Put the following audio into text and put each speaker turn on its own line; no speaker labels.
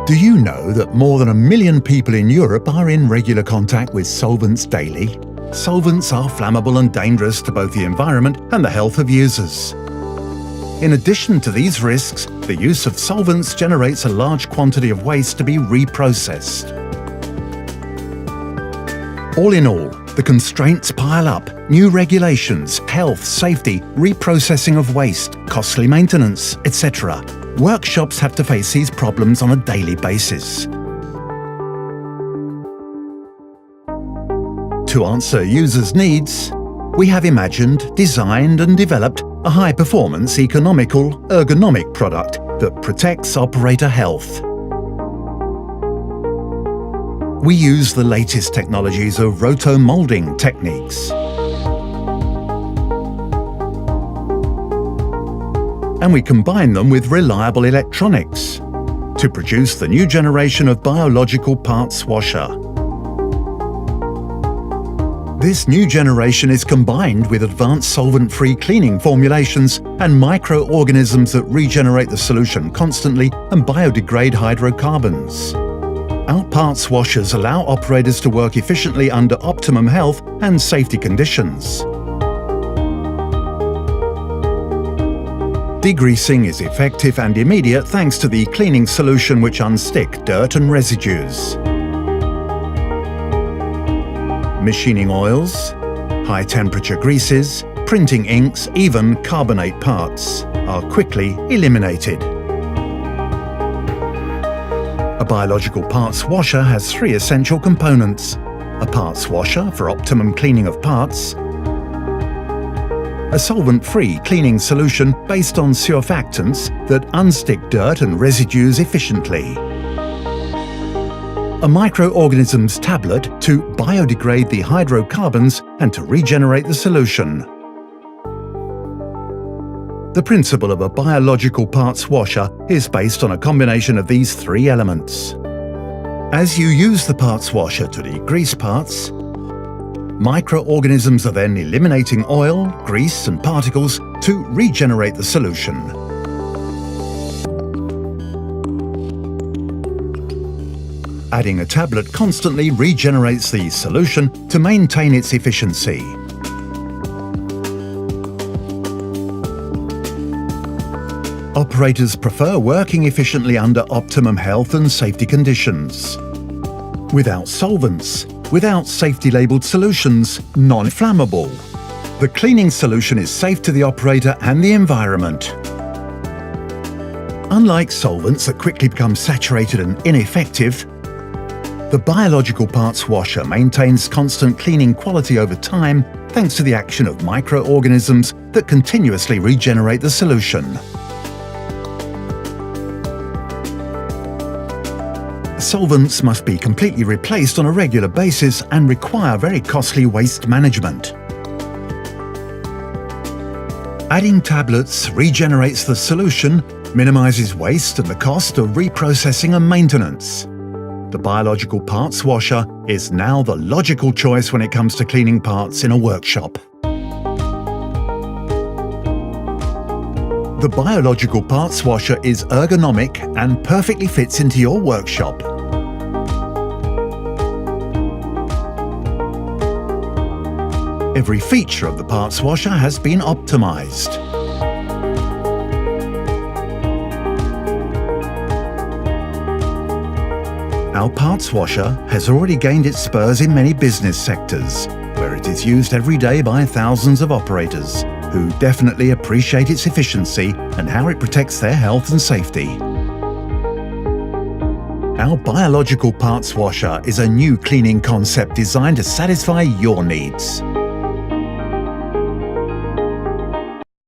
Do you know that more than 1 million people in Europe are in regular contact with solvents daily? Solvents are flammable and dangerous to both the environment and the health of users. In addition to these risks, the use of solvents generates a large quantity of waste to be reprocessed. All in all, the constraints pile up: new regulations, health, safety, reprocessing of waste, costly maintenance, etc. Workshops have to face these problems on a daily basis. To answer users' needs, we have imagined, designed and developed a high-performance, economical, ergonomic product that protects operator health. We use the latest technologies of roto-molding techniques. And we combine them with reliable electronics to produce the new generation of biological parts washer. This new generation is combined with advanced solvent-free cleaning formulations and microorganisms that regenerate the solution constantly and biodegrade hydrocarbons. Our parts washers allow operators to work efficiently under optimum health and safety conditions. Degreasing is effective and immediate thanks to the cleaning solution which unstick dirt and residues. Machining oils, high-temperature greases, printing inks, even carbonate parts are quickly eliminated. A biological parts washer has 3 essential components: a parts washer for optimum cleaning of parts, a solvent-free cleaning solution based on surfactants that unstick dirt and residues efficiently, a microorganisms tablet to biodegrade the hydrocarbons and to regenerate the solution. The principle of a biological parts washer is based on a combination of these 3 elements. As you use the parts washer to degrease parts, microorganisms are then eliminating oil, grease and particles to regenerate the solution. Adding a tablet constantly regenerates the solution to maintain its efficiency. Operators prefer working efficiently under optimum health and safety conditions. Without solvents, without safety-labeled solutions, non-inflammable. The cleaning solution is safe to the operator and the environment. Unlike solvents that quickly become saturated and ineffective, the biological parts washer maintains constant cleaning quality over time thanks to the action of microorganisms that continuously regenerate the solution. Solvents must be completely replaced on a regular basis and require very costly waste management. Adding tablets regenerates the solution, minimizes waste and the cost of reprocessing and maintenance. The biological parts washer is now the logical choice when it comes to cleaning parts in a workshop. The biological parts washer is ergonomic and perfectly fits into your workshop. Every feature of the parts washer has been optimized. Our parts washer has already gained its spurs in many business sectors, where it is used every day by thousands of operators, who definitely appreciate its efficiency and how it protects their health and safety. Our biological parts washer is a new cleaning concept designed to satisfy your needs.